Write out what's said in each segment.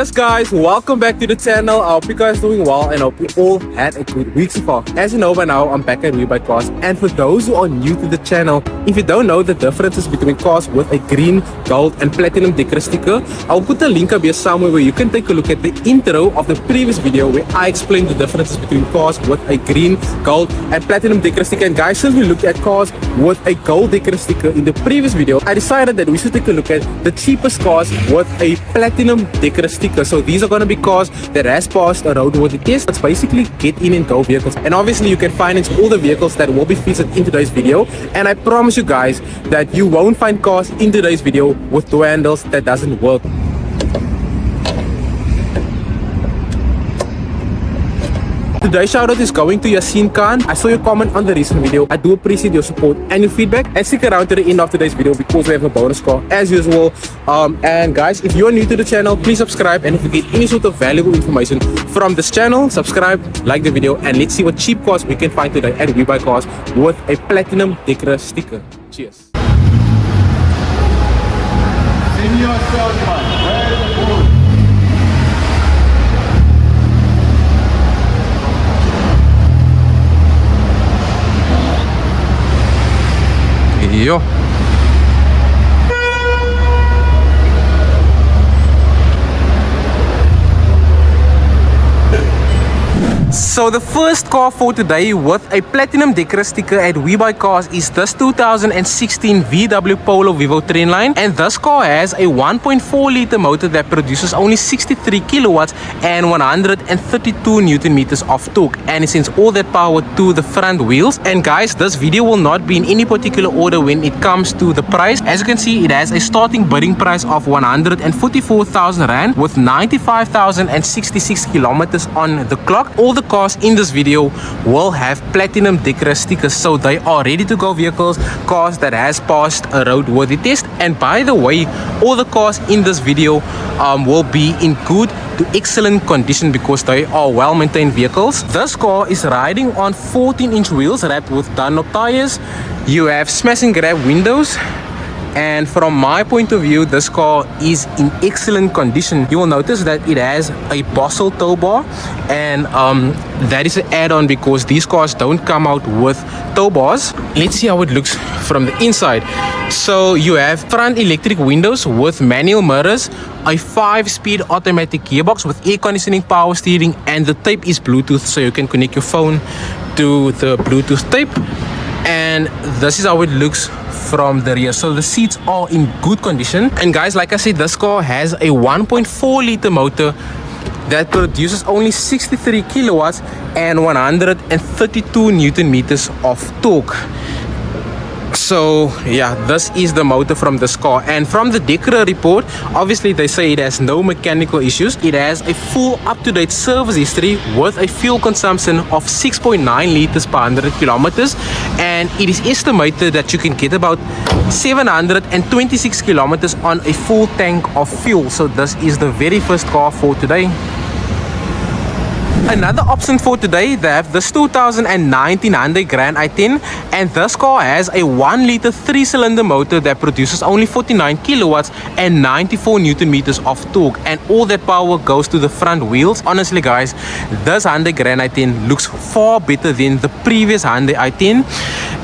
Yes guys, welcome back to the channel. I hope you guys are doing well and hope you all had a good week so far. As you know by now, I'm back at Webuycars, and for those who are new to the channel, if you don't know the differences between cars with a green, gold and platinum Dekra sticker, I'll put a link up here somewhere where you can take a look at the intro of the previous video where I explained the differences between cars with a green, gold and platinum Dekra sticker. And guys, since we looked at cars with a gold Dekra sticker in the previous video, I decided that we should take a look at the cheapest cars with a platinum Dekra sticker. So these are going to be cars that has passed a roadworthy test. It's basically get in and go vehicles, and obviously you can finance all the vehicles that will be featured in today's video. And I promise you guys that you won't find cars in today's video with door handles that doesn't work. Today's shoutout is going to Yasin Khan. I saw your comment on the recent video. I do appreciate your support and your feedback. And stick around to the end of today's video because we have a bonus car as usual. And guys, if you are new to the channel, please subscribe. And if you get any sort of valuable information from this channel, subscribe, like the video, and let's see what cheap cars we can find today at Webuycars with a platinum Dekra sticker. Cheers. Senior salesman, where is the food? Yo. So the first car for today with a platinum Dekra sticker at Webuycars is this 2016 VW Polo Vivo Trendline, and this car has a 1.4 liter motor that produces only 63 kilowatts and 132 Newton meters of torque, and it sends all that power to the front wheels. And guys, this video will not be in any particular order when it comes to the price. As you can see, it has a starting bidding price of 144,000 Rand with 95,066 kilometers on the clock. All the cars in this video will have platinum Dekra stickers, so they are ready to go vehicles, cars that has passed a roadworthy test. And by the way, all the cars in this video will be in good to excellent condition because they are well maintained vehicles. This car is riding on 14-inch wheels wrapped with Dunlop tires. You have smash and grab windows. And from my point of view, this car is in excellent condition. You will notice that it has a Bossel tow bar, and that is an add-on because these cars don't come out with tow bars. Let's see how it looks from the inside. So you have front electric windows with manual mirrors, a 5-speed automatic gearbox with air conditioning, power steering, and the tape is Bluetooth, so you can connect your phone to the Bluetooth tape. And this is how it looks from the rear. So the seats are in good condition. And guys, like I said, this car has a 1.4 liter motor that produces only 63 kilowatts and 132 Newton meters of torque. So yeah, this is the motor from this car. And from the Dekra report, obviously they say it has no mechanical issues. It has a full up-to-date service history with a fuel consumption of 6.9 liters per 100 kilometers, and it is estimated that you can get about 726 kilometers on a full tank of fuel. So this is the very first car for today. Another option for today, they have this 2019 Hyundai Grand i10, and this car has a 1 liter 3-cylinder motor that produces only 49 kilowatts and 94 Newton meters of torque, and all that power goes to the front wheels. Honestly guys, this Hyundai Grand i10 looks far better than the previous Hyundai i10,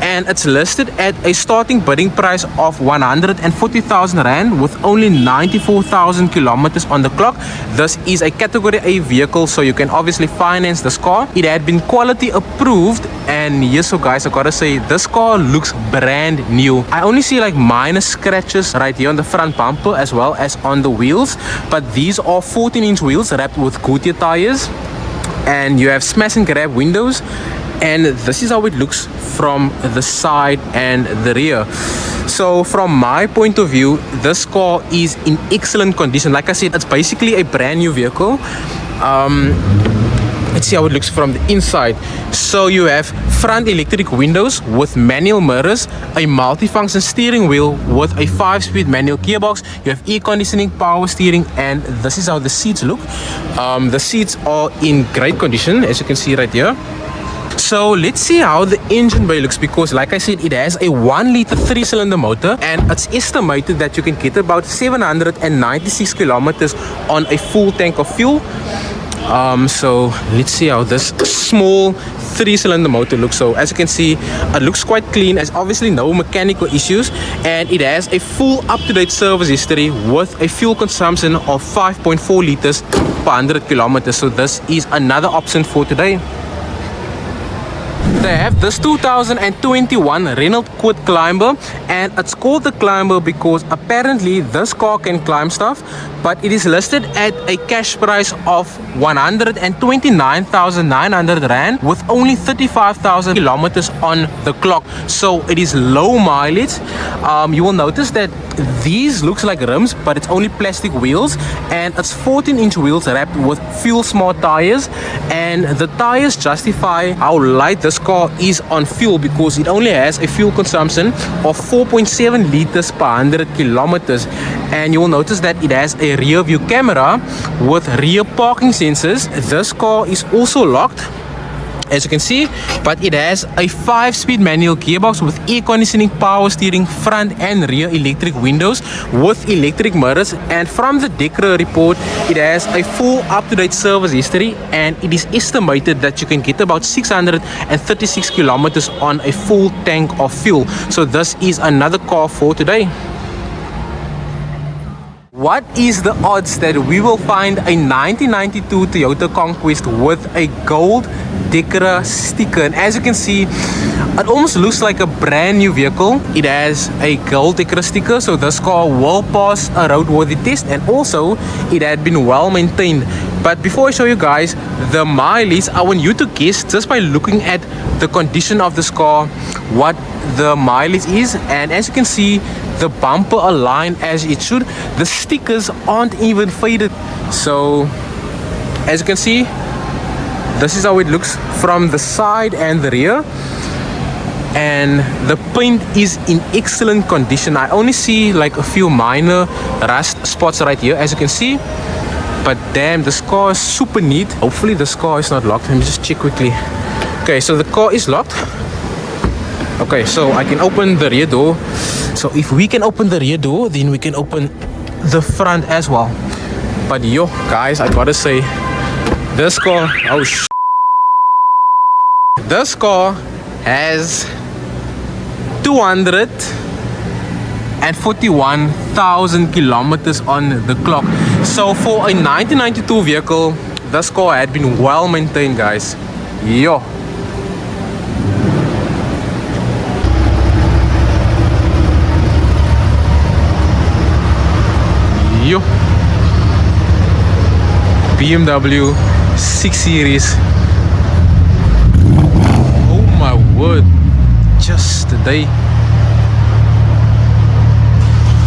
and it's listed at a starting bidding price of 140,000 Rand with only 94,000 kilometers on the clock. This is a category A vehicle, so you can obviously finance this car. It had been quality approved, and yes, so guys, I gotta say this car looks brand new. I only see like minor scratches right here on the front bumper as well as on the wheels, but these are 14-inch wheels wrapped with Goodyear tires, and you have smash and grab windows. And this is how it looks from the side and the rear. So from my point of view, this car is in excellent condition. Like I said, it's basically a brand new vehicle. Let's see how it looks from the inside. So you have front electric windows with manual mirrors, a multifunction steering wheel with a 5-speed manual gearbox. You have air conditioning, power steering, and this is how the seats look. The seats are in great condition, as you can see right here. So let's see how the engine bay looks, because like I said, it has a 1 liter 3-cylinder motor, and it's estimated that you can get about 796 kilometers on a full tank of fuel. So let's see how this small 3-cylinder motor looks. So as you can see, it looks quite clean. There's obviously no mechanical issues, and it has a full up-to-date service history with a fuel consumption of 5.4 liters per 100 kilometers. So this is another option for today. They have this 2021 Renault Kwid Climber, and it's called the Climber because apparently this car can climb stuff, but it is listed at a cash price of 129,900 Rand with only 35,000 kilometers on the clock. So it is low mileage. You will notice that these looks like rims, but it's only plastic wheels, and it's 14-inch wheels wrapped with fuel smart tires, and the tires justify how light this car is on fuel because it only has a fuel consumption of 4.7 liters per 100 kilometers. And you will notice that it has a rear view camera with rear parking sensors. This car is also locked, as you can see, but it has a 5-speed manual gearbox with air conditioning, power steering, front and rear electric windows with electric mirrors. And from the Dekra report, it has a full up-to-date service history, and it is estimated that you can get about 636 kilometers on a full tank of fuel. So this is another car for today. What is the odds that we will find a 1992 Toyota Conquest with a gold Dekra sticker? And as you can see, it almost looks like a brand new vehicle. It has a gold Dekra sticker, so this car will pass a roadworthy test, and also it had been well maintained. But before I show you guys the mileage, I want you to guess just by looking at the condition of this car what the mileage is. And as you can see, the bumper aligned as it should. The stickers aren't even faded. So as you can see, this is how it looks from the side and the rear, and the paint is in excellent condition. I only see like a few minor rust spots right here, as you can see, but damn, this car is super neat. Hopefully this car is not locked. Let me just check quickly. Okay, so the car is locked. Okay, so I can open the rear door. So if we can open the rear door, then we can open the front as well. But yo guys, I gotta say, this car, oh this car has 241,000 kilometers on the clock. So for a 1992 vehicle, this car had been well maintained, guys. Yo. Yo. BMW 6 Series. Oh my word, just today.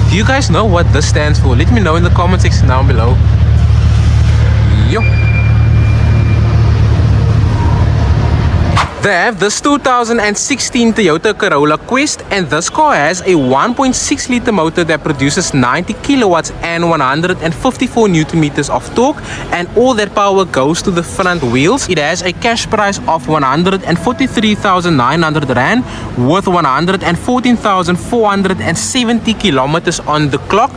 Do you guys know what this stands for? Let me know in the comment section down below. Yo. They have this 2016 Toyota Corolla Quest, and this car has a 1.6 liter motor that produces 90 kilowatts and 154 newton meters of torque, and all that power goes to the front wheels. It has a cash price of 143,900 Rand with 114,470 kilometers on the clock.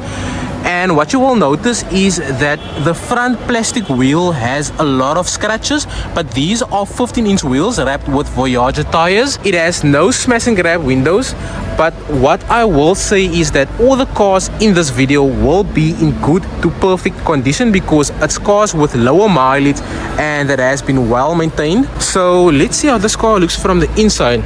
And what you will notice is that the front plastic wheel has a lot of scratches, but these are 15-inch wheels wrapped with Voyager tires. It has no smash and grab windows, but what I will say is that all the cars in this video will be in good to perfect condition because it's cars with lower mileage and that has been well maintained. So let's see how this car looks from the inside.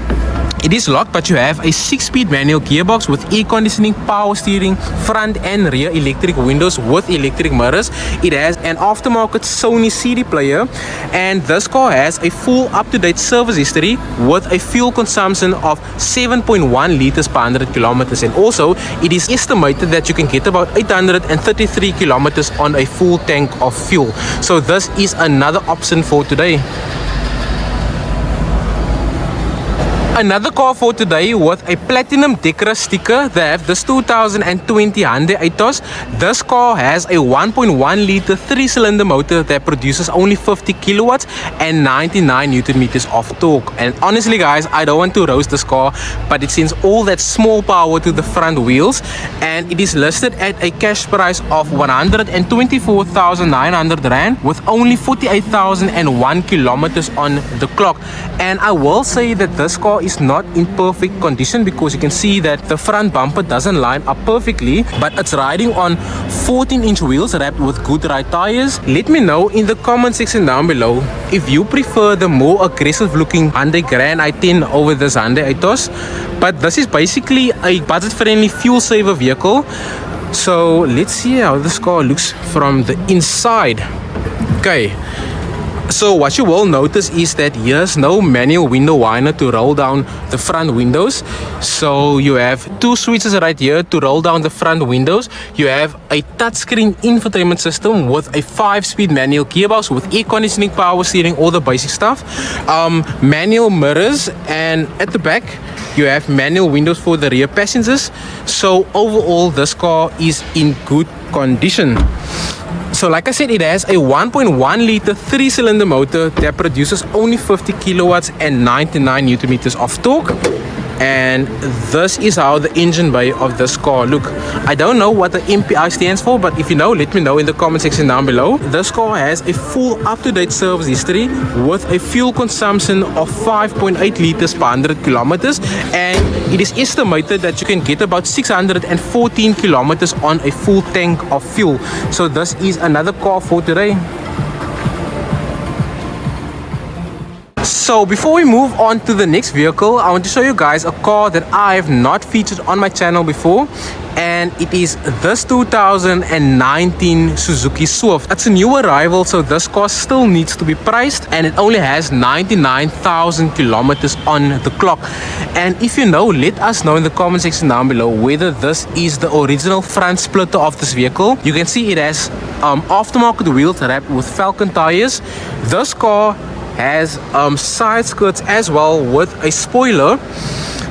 It is locked, but you have a 6-speed manual gearbox with air conditioning, power steering, front and rear electric windows with electric mirrors. It has an aftermarket Sony CD player, and this car has a full up-to-date service history with a fuel consumption of 7.1 liters per 100 kilometers. And also, it is estimated that you can get about 833 kilometers on a full tank of fuel. So this is another option for today. Another car for today with a platinum Dekra sticker. They have this 2020 Hyundai Atos. This car has a 1.1 liter 3-cylinder motor that produces only 50 kilowatts and 99 Newton meters of torque. And honestly guys, I don't want to roast this car, but it sends all that small power to the front wheels, and it is listed at a cash price of 124,900 Rand with only 48,001 kilometers on the clock. And I will say that this car is not in perfect condition because you can see that the front bumper doesn't line up perfectly, but it's riding on 14-inch wheels wrapped with good ride tires. Let me know in the comment section down below if you prefer the more aggressive looking Hyundai Grand i10 over this Hyundai Atos. But this is basically a budget friendly fuel saver vehicle. So let's see how this car looks from the inside. Okay, so what you will notice is that here's no manual window winder to roll down the front windows. So you have two switches right here to roll down the front windows. You have a touchscreen infotainment system with a 5-speed manual gearbox with air conditioning, power steering, all the basic stuff. Manual mirrors, and at the back you have manual windows for the rear passengers. So overall this car is in good condition. So like I said, it has a 1.1 liter 3-cylinder motor that produces only 50 kilowatts and 99 Newton meters of torque. And this is how the engine bay of this car look. I don't know what the MPI stands for, but if you know, let me know in the comment section down below. This car has a full up-to-date service history with a fuel consumption of 5.8 liters per 100 kilometers, and it is estimated that you can get about 614 kilometers on a full tank of fuel. So this is another car for today. So before we move on to the next vehicle, I want to show you guys a car that I have not featured on my channel before, and it is this 2019 Suzuki Swift. It's a new arrival, so this car still needs to be priced, and it only has 99,000 kilometers on the clock. And if you know, let us know in the comment section down below whether this is the original front splitter of this vehicle. You can see it has aftermarket wheels wrapped with Falcon tires. This car has side skirts as well with a spoiler.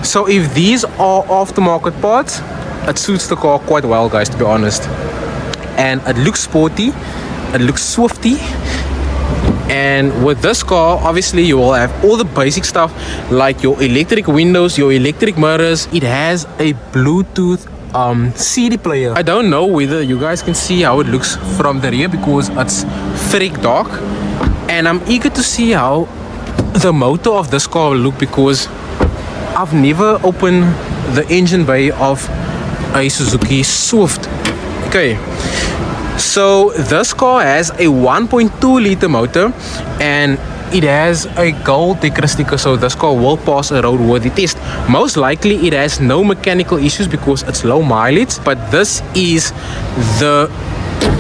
So if these are aftermarket parts, it suits the car quite well guys, to be honest. And it looks sporty, it looks swifty. And with this car, obviously you will have all the basic stuff like your electric windows, your electric mirrors. It has a Bluetooth CD player. I don't know whether you guys can see how it looks from the rear because it's very dark. And I'm eager to see how the motor of this car will look because I've never opened the engine bay of a Suzuki Swift. Okay, so this car has a 1.2 liter motor and it has a gold Dekra sticker, so this car will pass a roadworthy test. Most likely it has no mechanical issues because it's low mileage, but this is the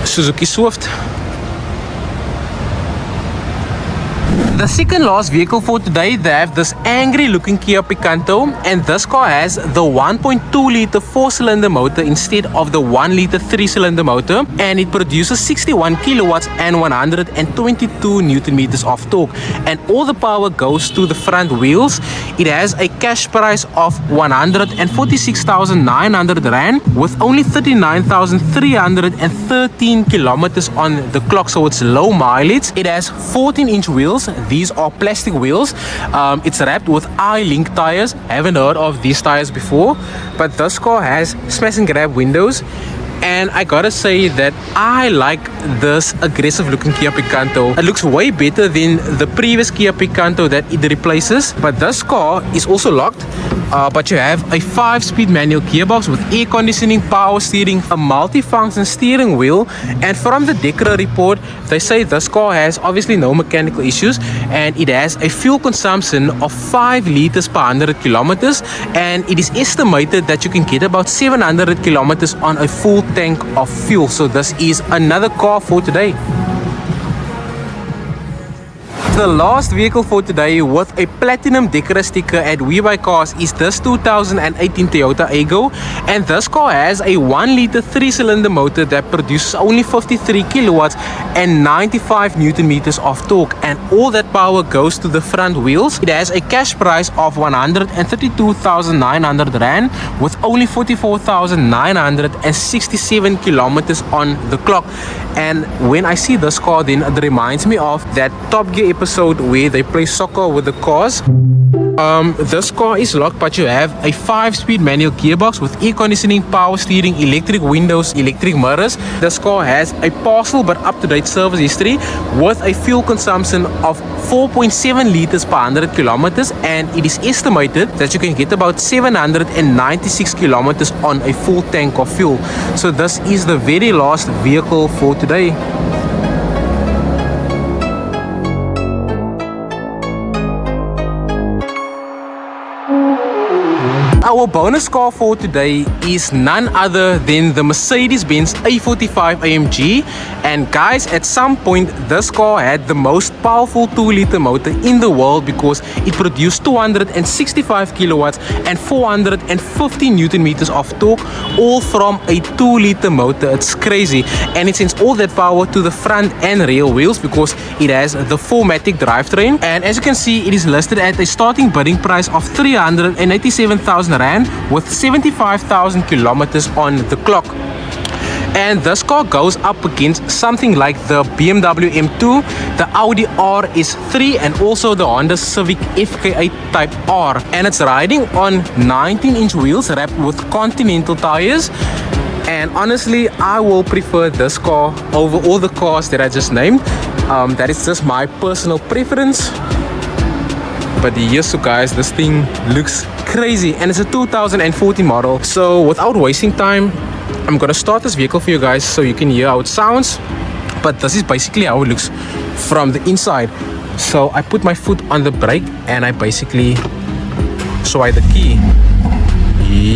Suzuki Swift. The second last vehicle for today, they have this angry looking Kia Picanto, and this car has the 1.2 liter 4-cylinder motor instead of the 1 liter 3-cylinder motor, and it produces 61 kilowatts and 122 Newton meters of torque, and all the power goes to the front wheels. It has a cash price of 146,900 Rand with only 39,313 kilometers on the clock, so it's low mileage. It has 14-inch wheels. These are plastic wheels. It's wrapped with I-Link tires. Haven't heard of these tires before, but this car has smash and grab windows. And I gotta say that I like this aggressive looking Kia Picanto. It looks way better than the previous Kia Picanto that it replaces. But this car is also locked, but you have a 5-speed manual gearbox with air conditioning, power steering, a multi-function steering wheel. And from the Dekra report, they say this car has obviously no mechanical issues, and it has a fuel consumption of 5 liters per 100 kilometers, and it is estimated that you can get about 700 kilometers on a full tank of fuel. So this is another car for today. The last vehicle for today with a platinum Dekra sticker at Webuycars is this 2018 Toyota Aygo, and this car has a 1-liter 3-cylinder motor that produces only 53 kilowatts and 95 newton meters of torque, and all that power goes to the front wheels. It has a cash price of 132,900 Rand with only 44,967 kilometers on the clock. And when I see this car, then it reminds me of that Top Gear episode where they play soccer with the cars. This car is locked, but you have a 5-speed manual gearbox with air conditioning, power steering, electric windows, electric mirrors. This car has a partial but up-to-date service history with a fuel consumption of 4.7 liters per 100 kilometers, and it is estimated that you can get about 796 kilometers on a full tank of fuel. So this is the very last vehicle for today. Our bonus car for today is none other than the Mercedes-Benz A45 AMG, and guys, at some point this car had the most powerful 2-liter motor in the world because it produced 265 kilowatts and 450 newton meters of torque, all from a 2-liter motor. It's crazy, and it sends all that power to the front and rear wheels because it has the 4MATIC drivetrain. And as you can see, it is listed at a starting bidding price of 387,000 Rand with 75,000 kilometers on the clock. And this car goes up against something like the BMW M2, the Audi RS3, and also the Honda Civic FK8 Type R. And it's riding on 19-inch wheels wrapped with Continental tires. And honestly, I will prefer this car over all the cars that I just named. That is just my personal preference. But yes, so guys, this thing looks crazy, and it's a 2014 model. So without wasting time, I'm gonna start this vehicle for you guys so you can hear how it sounds. But this is basically how it looks from the inside. So I put my foot on the brake and I basically swipe the key.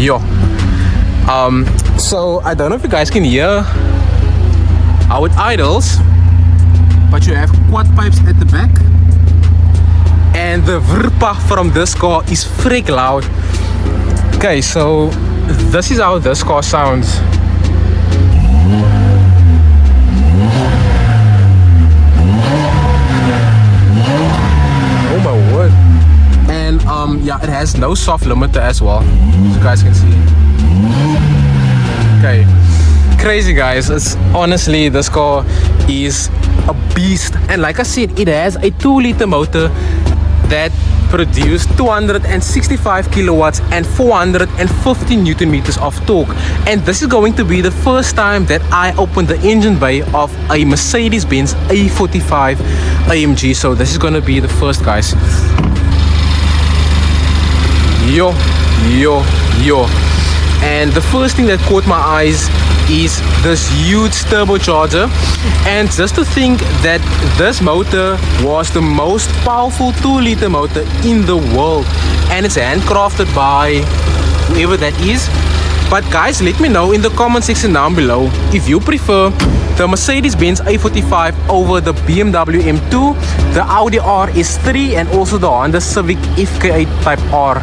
Yo. So I don't know if you guys can hear how it idles, but you have quad pipes at the back. And the vrpa from this car is freak loud. Okay, so this is how this car sounds. Oh my word. And yeah, it has no soft limiter as well, as you guys can see. Okay, crazy guys. It's honestly, this car is a beast. And like I said, it has a 2-liter motor that produced 265 kilowatts and 450 newton meters of torque. And this is going to be the first time that I open the engine bay of a Mercedes-Benz A45 AMG. So this is going to be the first, guys. Yo, yo, yo. And the first thing that caught my eyes is this huge turbocharger. And just to think that this motor was the most powerful 2-liter motor in the world, and it's handcrafted by whoever that is. But guys, let me know in the comment section down below if you prefer the Mercedes-Benz A45 over the BMW M2, the Audi RS3, and also the Honda Civic FK8 Type R.